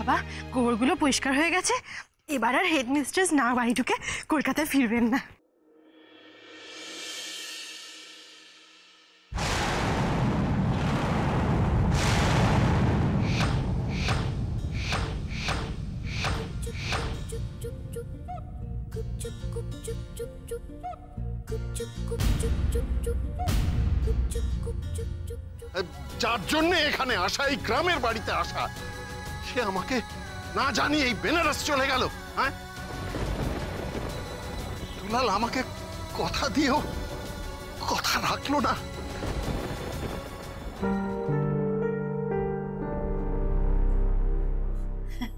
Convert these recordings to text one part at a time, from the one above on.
বাবা, গোবরগুলো পরিষ্কার হয়ে গেছে, এবার আর হেডমিস্ট্রেস না বাড়ি ঢুকে কলকাতায় ফিরবেন না। যার জন্য এখানে আসা, এই গ্রামের বাড়িতে আসা, সে আমাকে না জানি এই বেনারস চলে গেল। হ্যাঁ, দুলাল আমাকে কথা দিয়েও কথা রাখলো না।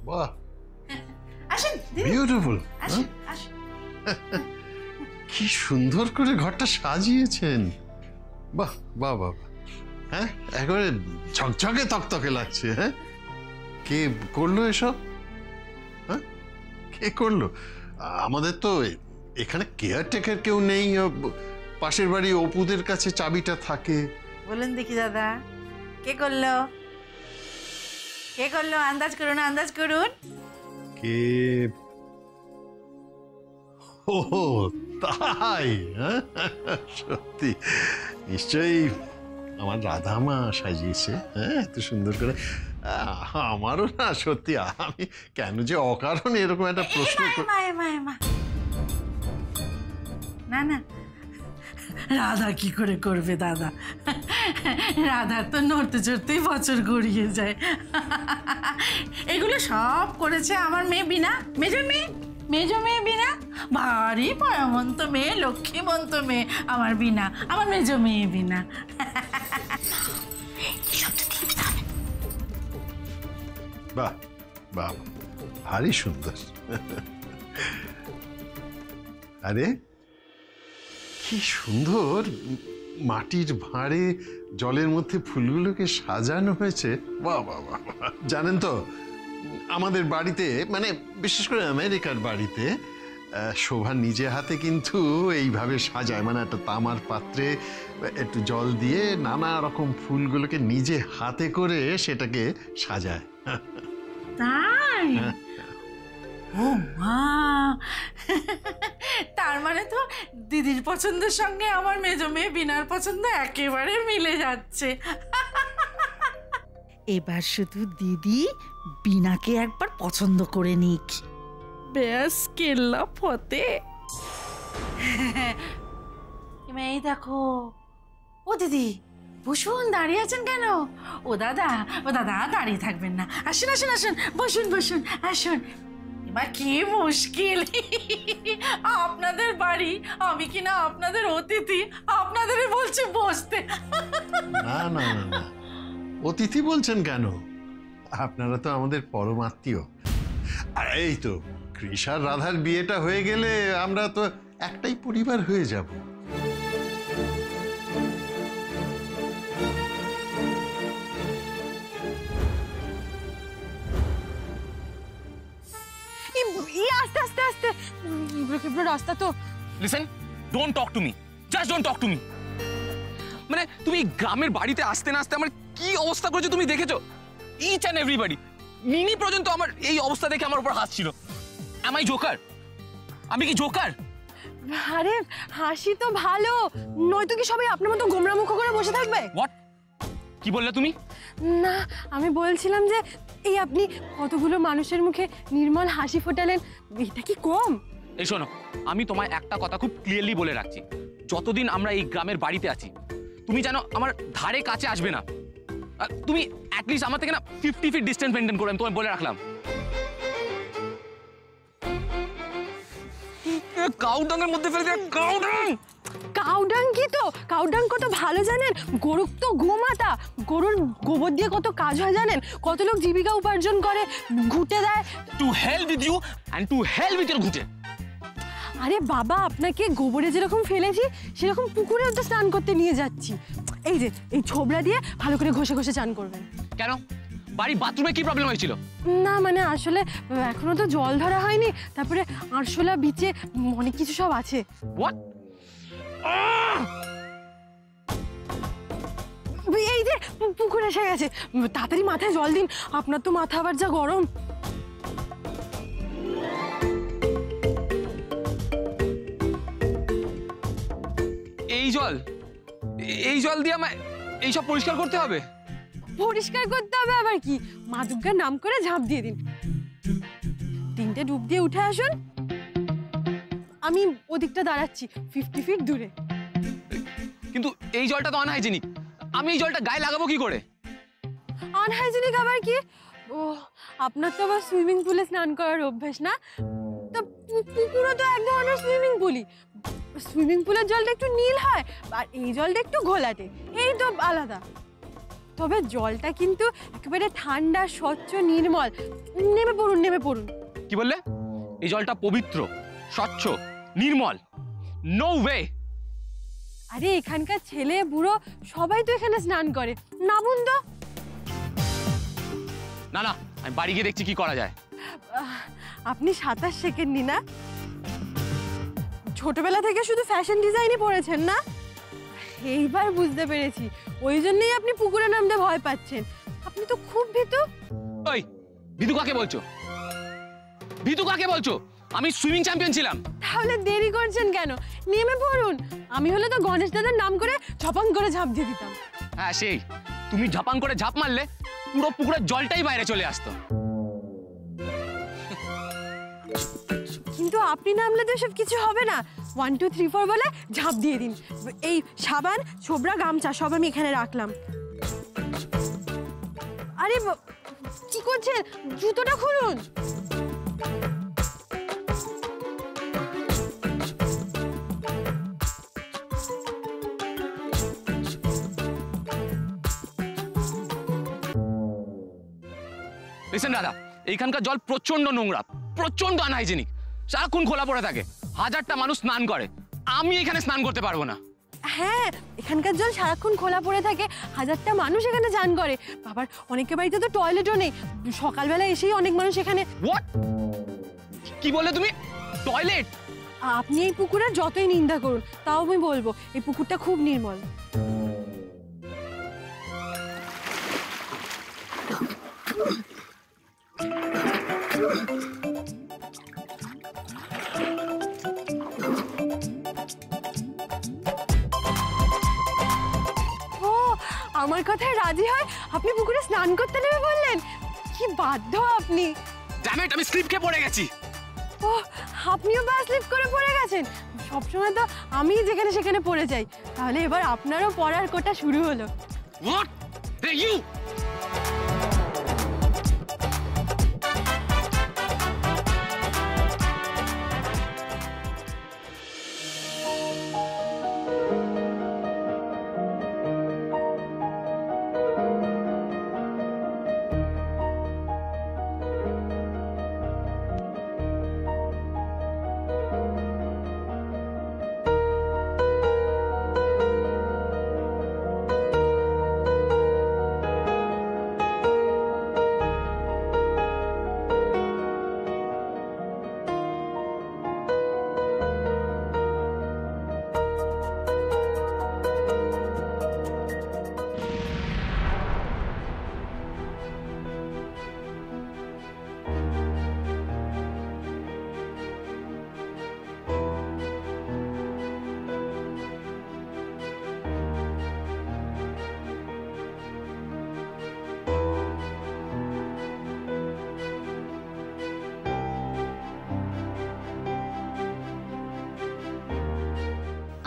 বাহ, বিউটিফুল। কি সুন্দর করে ঘরটা সাজিয়েছেন। বাহ বাহ বাহ, হ্যাঁ একেবারে ঝকঝকে তকতকে লাগছে। হ্যাঁ, কে করলো এসব? হ্যাঁ, কে করলো? আমাদের তো এখানে কেয়ারটেকার কেউ নেই। পাশের বাড়ি অপুদের কাছে চাবিটা থাকে। বলুন দেখি দাদা, কে করলো? কে করলো? আন্দাজ করুন, আন্দাজ করুন। কে? ও তাই? সত্যি নিশ্চয়ই আমার রাধামা সাজিয়েছে। হ্যাঁ, এত সুন্দর করে। আমারও না সত্যি, আমি কেন যে অকারণে এরকম একটা প্রশ্ন। না না, রাধা কি করে করবে দাদা? রাধার তো নড়তে চড়তেই বছর গড়িয়ে যায়। এগুলো সব করেছে আমার মেয়ে বিনা, মেজো মেয়ে বিনা। ভারী পরামন্ত মেয়ে, লক্ষ্মীমন্ত মেয়ে আমার বিনা, আমার মেজো মেয়ে বিনা। বাহ বাহ, ভারী সুন্দর। আরে কি সুন্দর মাটির ভাঁড়ে জলের মধ্যে ফুলগুলোকে সাজানো হয়েছে। বাহ বাহ বাহ। জানেন তো, আমাদের বাড়িতে, মানে বিশেষ করে আমেরিকার বাড়িতে, শোভা নিজে হাতে কিন্তু এইভাবে সাজায়। মানে একটা তামার পাত্রে একটু জল দিয়ে নানা রকম ফুলগুলোকে নিজে হাতে করে সেটাকে সাজায়। তাই? ও মা, তার মানে তো দিদির পছন্দের সঙ্গে আমার মেজো মেয়ে বিনার পছন্দ একেবারে মিলে যাচ্ছে। এবার শুধু দিদি বিনাকে একবার পছন্দ করে নিক, ব্যাস কেল্লা ফতে। এই দেখো, ও দিদি বসুন, দাঁড়িয়ে আছেন কেন? ও দাদা দাঁড়িয়ে থাকবেন না, আসুন আসুন আসুন, বসুন বসুন, আসুন। এবার কি মুশকিল, আপনাদের বাড়ি, আমি কিনা আপনাদের অতিথি, আপনাদেরই বলছি বসতে। না না না, অতিথি বলছেন কেন? আপনারা তো আমাদের পরম আত্মীয়। আর এই তো কৃষ আর রাধার বিয়েটা হয়ে গেলে আমরা তো একটাই পরিবার হয়ে যাব। আস্তে আস্তে আস্তে, রাস্তা তো। Listen, don't talk to me, just don't talk to me. মানে তুমি গ্রামের বাড়িতে আসতে না আসতে আমার কি অবস্থা করেছো তুমি দেখেছো? ইচ অ্যান্ড এভরিবডি, মিনি পর্যন্ত আমার এই অবস্থা দেখে আমার উপর হাসছিল। Am I Joker? আমি কি জোকার? আরে হাসি তো ভালো, নয়তো কি সবাই আপনার মতো গোমরা মুখ করে বসে থাকবে? হোয়াট? কি বললে তুমি? না, আমি বলছিলাম যে এই আপনি কতগুলো মানুষের মুখে নির্মল হাসি ফোটালেন, এটা কি কম? এই শোনো, আমি তোমায় একটা কথা খুব ক্লিয়ারলি বলে রাখছি, যতদিন আমরা এই গ্রামের বাড়িতে আছি তুমি জানো আমার ধারে কাছে আসবে না। তুমি অ্যাটলিস্ট আমার থেকে না 50 ফিট ডিস্টেন্স মেনটেন করো, আমি তোমায় বলে রাখলাম। কাউডাঙ্গের মধ্যে ফেলে দেয়, কাউডাং। কাউডাং কি? তো কাউডাং কত ভালো জানেন? গরুর তো গোমাতা, গরুর গোবর দিয়ে কত কাজ হয় জানেন? কত লোক জীবিকা উপার্জন করে, ঘুটে দেয়। To hell with you and to hell with your ঘুটে। আরে বাবা, আপনাকে গোবরে যেরকম ফেলেছি সেরকম পুকুরেও তো স্নান করতে নিয়ে যাচ্ছি। এই যে এই ছোবড়া দিয়ে ভালো করে ঘষে ঘষে চান করবেন। কেন? বাড়ির বাথরুমে কি প্রবলেম হয়েছিল? না মানে আসলে এখনো তো জল ধরা হয়নি, তারপরে আরশোলা বিচে অনেক কিছু সব আছে। হোয়াট? এই যে পুকুর এসে গেছে, তাড়াতাড়ি মাথায় জল দিন, আপনার তো মাথা আবার যা গরম। এই জল দিয়ে আমায় এইসব পরিষ্কার করতে হবে? পরিষ্কার করতে হবে আবার কি, মা দুর্গার নাম করে ঝাঁপ দিয়ে দিন। 3টে ডুব দিয়ে উঠে আসুন, আমি ওদিকটা দাঁড়াচ্ছি 50 ফিট দূরে। কিন্তু এই জলটা তো আনহাইজেনিক, আমি এই জলটা গায়ে লাগাবো কি করে? আনহাইজেনিক আবার কি? ও, আপনার তো আবার সুইমিং পুলে স্নান করার অভ্যাস না? তো পুকুরও তো এক ধরনের সুইমিং পুলই। সুইমিং পুলের জলটা একটু নীল হয় আর এই জলটা একটু ঘোলাটে, এই তো আলাদা। তবে জলটা কিন্তু একেবারে ঠান্ডা, স্বচ্ছ, নির্মল। নেমে পড়ুন, নেমে পড়ুন। কি বললে? এই জলটা পবিত্র, স্বচ্ছ, নির্মল? No way. আরে এখানকার ছেলে বুড়ো সবাই তো এখানে স্নান করে, নামুন তো। না না, আমি বাড়ি গিয়ে দেখছি কি করা যায়। আপনি সাঁতার শেখেননি না? ছোটবেলা থেকে শুধু ফ্যাশন ডিজাইনই পড়েছেন না? এইবার বুঝতে পেরেছি, ওই জন্যই আপনি পুকুরে নামতে ভয় পাচ্ছেন। আপনি তো খুব ভীতু। ওই ভীতু কাকে বলছো? ভীতু কাকে বলছো? আমি সুইমিং চ্যাম্পিয়ন ছিলাম। তাহলে দেরি করছেন কেন? নেমে পড়ুন। আমি হলে তো গণেশ দাদার নাম করে ঝপাং করে ঝাঁপ দিয়ে দিতাম। হ্যাঁ সেই, তুমি ঝাপাং করে ঝাঁপ মারলে পুরো পুকুরের জলটাই বাইরে চলে আসতো। কিন্তু আপনি নামলে তো সব কিছু হবে না। 1 2 3 4 বলে ঝাঁপ দিয়ে দিন। এই সাবান, ছোবড়া, গামছা সব আমি এখানে রাখলাম। আরে কি করছেন? জুতোটা খুলুন। লিসেন দাদা, এইখানকার জল প্রচন্ড নোংরা, প্রচন্ড আনহাইজেনিক, সারাক্ষণ খোলা পড়ে থাকে, 1000টা মানুষ স্নান করে, আমি এখানে স্নান করতে পারবো না। হ্যাঁ, এখানকার জল সারাক্ষণ খোলা পড়ে থাকে, 1000টা মানুষ এখানে চান করে। বাবার অনেকের বাড়িতে তো টয়লেটও নেই, সকালবেলা এসেই অনেক মানুষ এখানে। হোয়াট? কি বললে তুমি? টয়লেট? আপনি এই পুকুরের যতই নিন্দা করুন, তাও আমি বলবো এই পুকুরটা খুব নির্মল। ও, আমার কথায় রাজি হয় আপনি পুকুরে স্নান করতে নেমে বললেন? কি বাধ্য আপনি! ড্যাম ইট, আমি স্লিপ খেয়ে পড়ে গেছি। ও, আপনিও বা স্লিপ করে পড়ে গেছেন? সবসময় তো আমি যেখানে সেখানে পড়ে যাই। তাহলে এবার আপনারও পড়ার কোটা শুরু হলো। হোয়াট? Hey you!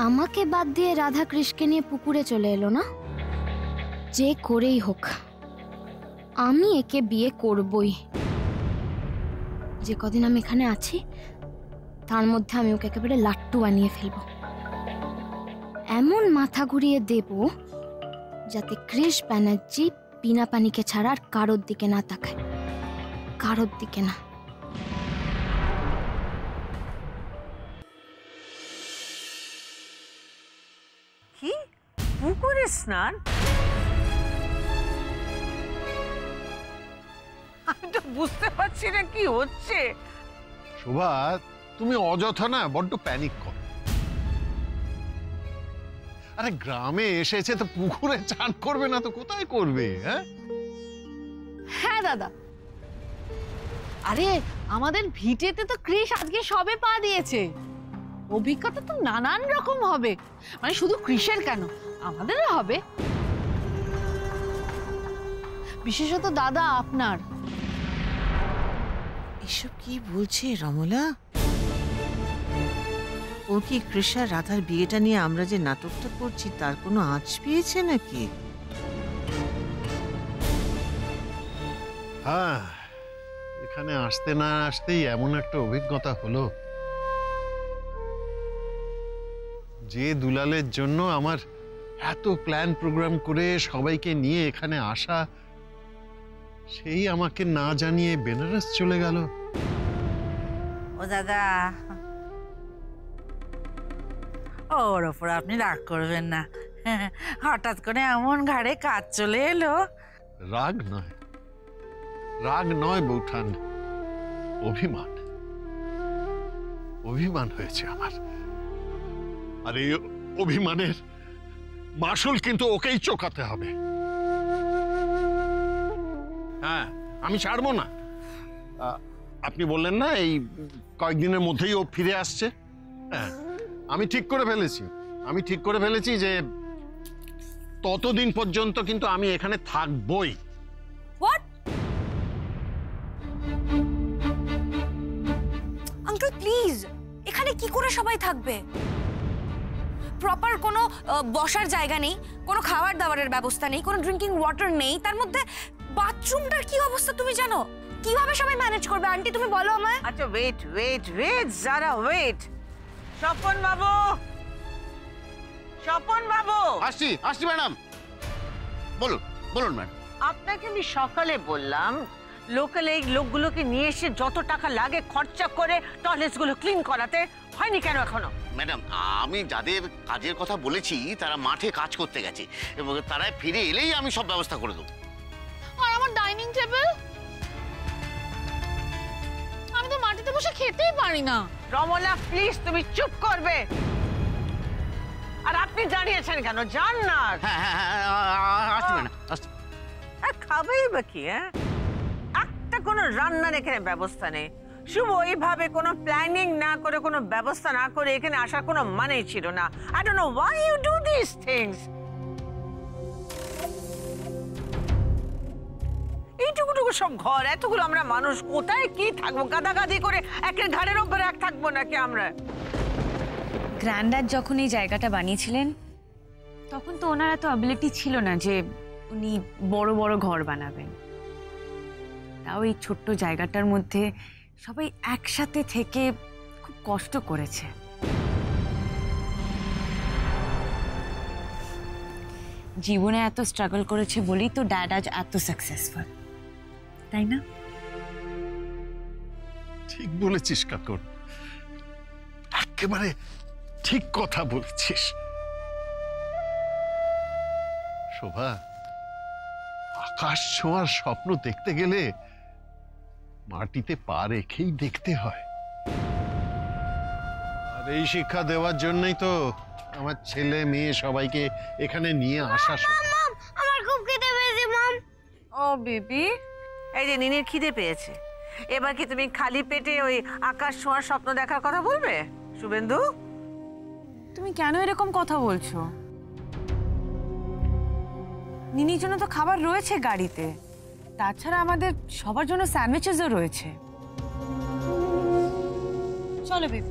আমাকে বাদ দিয়ে রাধা কৃষ্ণকে নিয়ে পুকুরে চলে এলো না? যে করেই হোক আমি একে বিয়ে করবই। যে কদিন আমি এখানে আছি তার মধ্যে আমি ওকে একেবারে লাট্টু বানিয়ে ফেলবো। এমন মাথা ঘুরিয়ে দেব যাতে কৃষ ব্যানার্জি বিনা পানিকে ছাড়া আর কারোর দিকে না তাকায়, কারোর দিকে না। কি পুকুরে স্নান? আমি তো বুঝতে পারছি না কি হচ্ছে। শোভা, তুমি অযথা না বড্ড প্যানিক কর। আরে গ্রামে এসেছে তো পুকুরে চান করবে না তো কোথায় করবে? হ্যাঁ হ্যাঁ দাদা, আরে আমাদের ভিটেতে তো কৃষ আজকে সবে পা দিয়েছে। অভিজ্ঞতা তো নানান রকম হবে, মানে শুধু কৃষের কেন, আমাদেরও হবে। বিশেষত দাদা আপনার। এসব কি বলছে রমলা? ও কি কৃষা রাধার বিয়েটা নিয়ে আমরা যে নাটকটা করছি তার কোনো আঁচ পেয়েছে নাকি? হ্যাঁ, এখানে আসতে না আসতেই এমন একটা অভিজ্ঞতা হলো যে দুলালের জন্য আমার এত প্ল্যান প্রোগ্রাম করে সবাইকে নিয়ে এখানে আসা, সেই আমাকে না জানিয়ে বেনারস চলে গেল। ও দাদা, ওর ওপর আপনি রাগ করবেন না। হঠাৎ করে এমন ঘাড়ে কাজ চলে এলো। রাগ নয়, রাগ নয় বৌঠান, অভিমান। অভিমান হয়েছে আমার, আর এই অভিমানের মাসুল কিন্তু ওকেই চোকাতে হবে। হ্যাঁ, আমি ছাড়বো না। আপনি বললেন না এই কয়েকদিনের মধ্যেই ও ফিরে আসছে? হ্যাঁ, আমি ঠিক করে ফেলেছি যে ততদিন পর্যন্ত কিন্তু আমি এখানে থাকবই। হোয়াট? আঙ্কেল প্লিজ, এখানে কি করে সবাই থাকবে? প্রপার কোনো বসার জায়গা নেই, কোনো খাবার দাবারের ব্যবস্থা নেই, কোনো ড্রিঙ্কিং ওয়াটার নেই, তার মধ্যে বাথরুমটার কি অবস্থা তুমি জানো? কিভাবে সবাই ম্যানেজ করবে? আন্টি তুমি বলো আমায়। আচ্ছা ওয়েট যারা ওয়েট। স্বপন বাবু আসছি ম্যাডাম। বলুন ম্যাডাম। আপনাকে আমি সকালে বললাম লোকাল এই লোকগুলোকে নিয়ে এসে যত টাকা লাগে খরচা করে টয়লেটসগুলো ক্লিন করাতে, হয়নি কেন এখনো? ম্যাডাম, আমি যাদের কাজের কথা বলেছি তারা মাঠে কাজ করতে গেছে এবং তারা ফিরে এলেই আমি সব ব্যবস্থা করে দেবো। আর আমার ডাইনিং টেবিল, আমি তো মাটিতে বসে খেতেই পারি না। রমলা প্লিজ তুমি চুপ করবে। আর আপনি জানিয়েছেন কেন? জান না। আসছি ম্যাডাম, আসছি। খাবেই বা কি? একটা কোনো রান্নার এখানে ব্যবস্থা নেই। শুভ এইভাবে কোনো প্ল্যানিং না করে, কোনো ব্যবস্থা না করে এখানে আসার কোনো মানেই ছিল না। I don't know why you do these things. এইটুকুটুকু সব ঘর, এতগুলো আমরা মানুষ, কোথায় কি থাকবো? গাদাগাদি করে একের ঘাড়ের ওপরে এক থাকবো নাকি আমরা? গ্র্যান্ডাড যখন এই জায়গাটা বানিয়েছিলেন তখন তো ওনার এত অ্যাবিলিটি ছিল না যে উনি বড় বড় ঘর বানাবেন। তাও এই ছোট্ট জায়গাটার মধ্যে সবাই একসাথে থেকে খুব কষ্ট করেছে। জীবনে এত স্ট্রাগল করেছে বলেই তো ড্যাড আজ এত সাকসেসফুল, তাই না? ঠিক বলেছিস কাকুর, একেবারে ঠিক কথা বলছিস। শোভা, আকাশ ছোঁয়ার স্বপ্ন দেখতে গেলে মাটিতে পা রেখেই দেখতে হয়। আর এই শিক্ষা দেওয়ার জন্যই তো আমার ছেলে মেয়ে সবাইকে এখানে নিয়ে আসা। আমার খুব খিদে পেয়েছে মম। ও বেবি, এই যে নিনির খিদে পেয়েছে, এবার কি তুমি খালি পেটে ওই আকাশ ছোঁয়ার স্বপ্ন দেখার কথা বলবে? শুভেন্দু, তুমি কেন এরকম কথা বলছো? নিনির জন্য তো খাবার রয়েছে গাড়িতে, তাছাড়া আমাদের সবার জন্য স্যান্ডউইচেসও রয়েছে। চলো বেবি।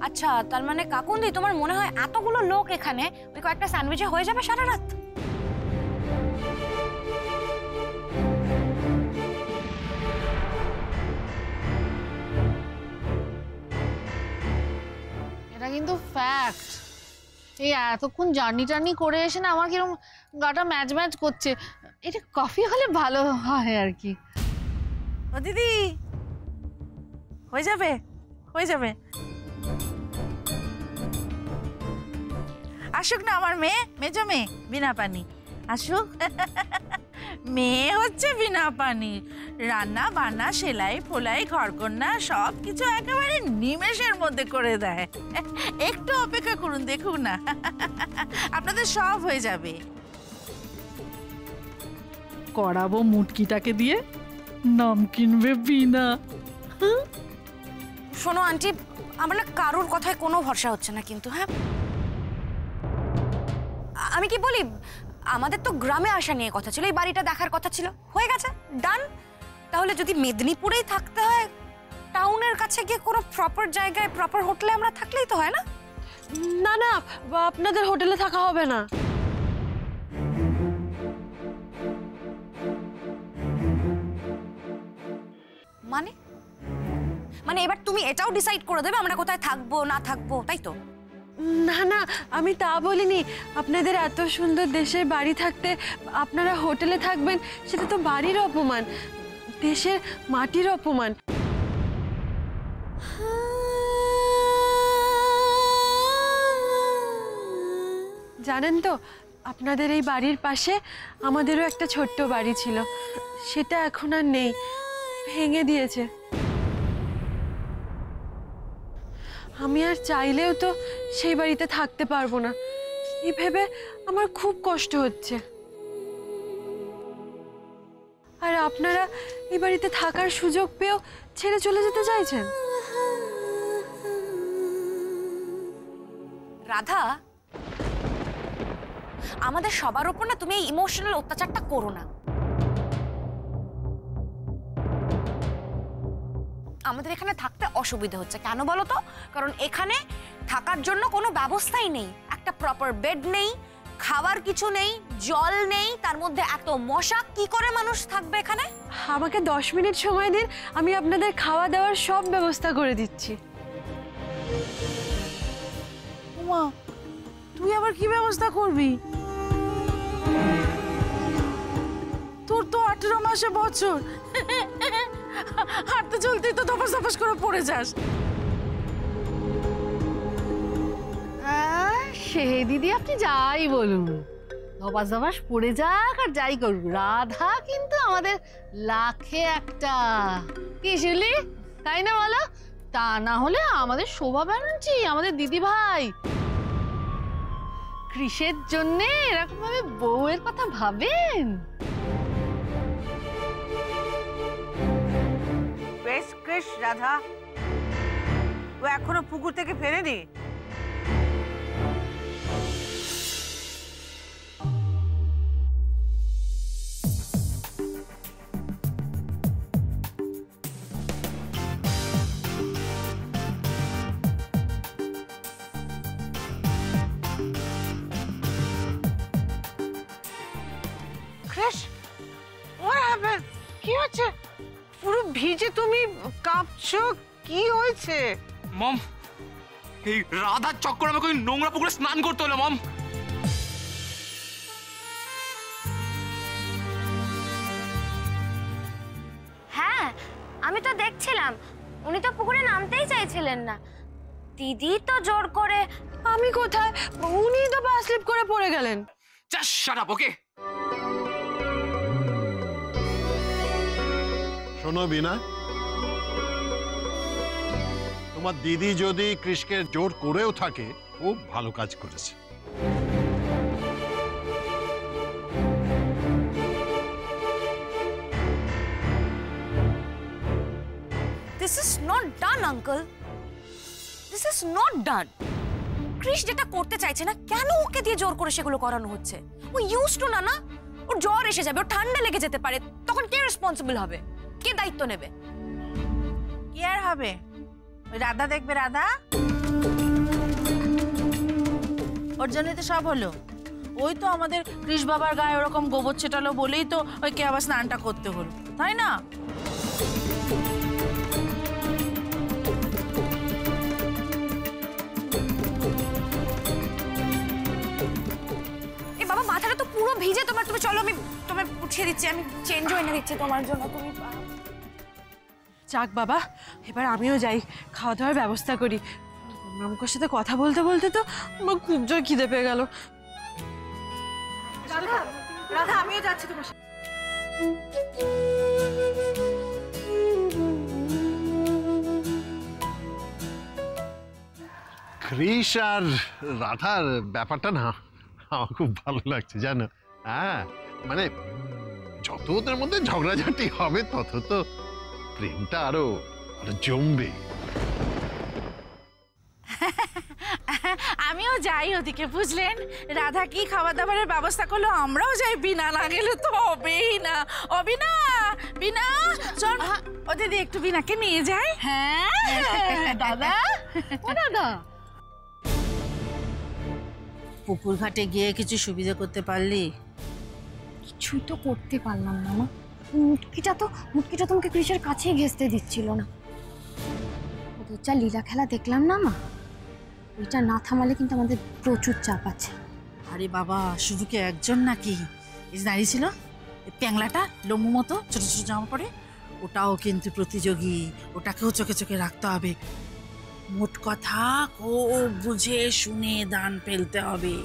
আচ্ছা, তার মানে কাকুন্দি তোমার মনে হয় এতগুলো লোক এখানে ওই কয়েকটা স্যান্ডউইচে হয়ে যাবে সারা রাত? এটা কিন্তু ফ্যাক্ট। এই এতক্ষণ জার্নি করে এসে না আমার কিরকম গাটা ম্যাচ করছে। এটা কফি হলে ভালো হয় আর কি। ও দিদি, হয়ে যাবে। আসুক না আমার মেজো মেয়ে বিনা পানি, আসুক। মেয়ে হচ্ছে বিনা পানি, রান্না বান্না সেলাই ফোলাই ঘরকন্যা সব কিছু একেবারে নিমেষের মধ্যে করে দেয়। একটু অপেক্ষা করুন, দেখুন না আপনাদের সব হয়ে যাবে। করাবো মুটকিটাকে দিয়ে, নাম কিনবে বিনা। শোনো আন্টি, আমার না কারোর কথায় কোনো ভরসা হচ্ছে না কিন্তু। হ্যাঁ, আমি কি বলি, আমাদের তো গ্রামে আসা নিয়ে কথা ছিল, এই বাড়িটা দেখার কথা ছিল, হয়ে গেছে, ডান। তাহলে যদি মেদিনীপুরেই থাকতে হয়, টাউনের কাছে গিয়ে কোনো প্রপার জায়গায় প্রপার হোটেলে আমরা থাকলেই তো হয় না? না না, আপনাদের হোটেলে থাকা হবে না। মানে মানে এবার তুমি এটাও ডিসাইড করে দেবে আমরা কোথায় থাকবো না থাকবো, তাই তো? না না, আমি তা বলিনি। আপনাদের এত সুন্দর দেশের বাড়ি থাকতে আপনারা হোটেলে থাকবেন, সেটা তো বাড়ির অপমান, দেশের মাটির অপমান। জানেন তো, আপনাদের এই বাড়ির পাশে আমাদেরও একটা ছোট্ট বাড়ি ছিল, সেটা এখন আর নেই, ভেঙে দিয়েছে। আমি আর চাইলেও তো সেই বাড়িতে থাকতে পারবো না, এই ভেবে আমার খুব কষ্ট হচ্ছে। আর আপনারা এই বাড়িতে থাকার সুযোগ পেয়েও ছেড়ে চলে যেতে চাইছেন? রাধা, আমাদের সবার উপর না তুমি এই ইমোশনাল অত্যাচারটা করো না। আমাদের এখানে থাকতে অসুবিধা হচ্ছে কেন বলো তো? কারণ এখানে থাকার জন্য কোনো ব্যবস্থাই নেই, একটা প্রপার বেড নেই, খাবার কিছু নেই, জল নেই, তার মধ্যে এত মশা, কি করে মানুষ থাকবে এখানে? আমাকে 10 মিনিট সময় দিন, আমি আপনাদের খাওয়া দাওয়ার সব ব্যবস্থা করে দিচ্ছি। উমা, তুই আবার কি ব্যবস্থা করবি? তোর তো 18 মাসে বছর, হাঁটতে চলতেই তো ধপাস ধপাস করে পড়ে যাস। সে দিদি আপনি যাই বলুন, ধপাস ধপাস পড়ে যাক আর যাই করুক, রাধা কিন্তু আমাদের লাখে একটা, কি শুনলি? তাই না বলো? তা না হলে আমাদের শোভা ব্যানার্জি, আমাদের দিদি ভাই কৃষের জন্য এরকম ভাবে বউয়ের কথা ভাবেন? বেশ কৃষ রাধা, ও এখনো পুকুর থেকে ফেরেনি? কৃষ, what happened? কি হচ্ছে? পুরো ভিজে তুমি কাঁপছো, কি হয়েছে? মম, এই রাধার চক্করে আমাকে ওই নোংরা পুকুরে স্নান করতে হলো মম। হ্যাঁ, আমি তো দেখছিলাম, উনি তো পুকুরে নামতেই চাইছিলেন না, দিদি তো জোর করে। আমি কোথায়? উনিই তো পা স্লিপ করে পড়ে গেলেন। জাস্ট শাট আপ, ওকে? শোনো বিনা, তোমার দিদি যদি কৃষকে জোর করেও থাকে, খুব ভালো কাজ করেছে। This is not done, uncle. This is not done. কৃষ যেটা করতে চাইছে না, কেন ওকে দিয়ে জোর করে সেগুলো করানো হচ্ছে? ও ইউজ টু না, ওর জ্বর এসে যাবে, ওর ঠান্ডা লেগে যেতে পারে, তখন কে রেসপন্সিবল হবে? কে দায়িত্ব নেবে? কি আর হবে, ওই রাধা দেখবে, রাধা ওর জন্যই তো সব হলো। ওই তো আমাদের কৃষ বাবার গায়ে ওরকম গোবর ছেটালো বলেই তো ওইকে আবার স্নানটা করতে হলো, তাই না? এ বাবা, মাথাটা তো পুরো ভিজে তোমার, তুমি চলো আমি তোমায় উঠিয়ে দিচ্ছি, আমি চেঞ্জ হয়ে এনে দিচ্ছি তোমার জন্য। তুমি যাক বাবা, এবার আমিও যাই, খাওয়া দাওয়ার ব্যবস্থা করি। মামুকের সাথে কথা বলতে বলতে তো আমার খুব জোর খিদে পেয়ে গেল। রাধা, রাধা আমিও যাচ্ছি তোমার সাথে। কৃষ আর রাধার ব্যাপারটা না আমার খুব ভালো লাগছে, জানো? হ্যাঁ, মানে যত ওদের মধ্যে ঝগড়াঝাটি হবে তত তো প্রেমটা আরো জমবে। আমিও যাই ওদিকে, বুঝলেন? রাধা কি খাবার দাবারের ব্যবস্থা করলো, আমরাও যাই, বিনা না গেলে তো হবেই না। ও বিনা, বিনা চল ও দিদি একটু বিনাকে নিয়ে যাই। হ্যাঁ দাদা, ও দাদা, পুকুর ঘাটে গিয়ে কিছু সুবিধা করতে পারলি? কিছুই তো করতে পারলাম না মা। মুটকিটা তো তোমাকে ক্রিসের কাছেই ঘেঁচতে দিচ্ছিল না। ওদের যা লীলা খেলা দেখলাম না মা, ওইটা না থামালে কিন্তু আমাদের প্রচুর চাপ আছে। আরে বাবা, শুধু কি একজন নাকি? এই যে দাঁড়িয়ে ছিল প্যাংলাটা লম্বু মতো ছোট ছোট জামা পরে, ওটাও কিন্তু প্রতিযোগী, ওটাকেও চোখে চোখে রাখতে হবে। মোট কথা খুব বুঝে শুনে দান ফেলতে হবে,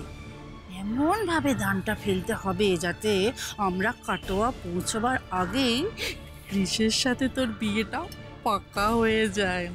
এমন ভাবে দানটা ফেলতে হবে যাতে আমরা কাটোয়া পৌঁছবার আগেই ক্রিসের সাথে তোর বিয়েটা পাকা হয়ে যায়।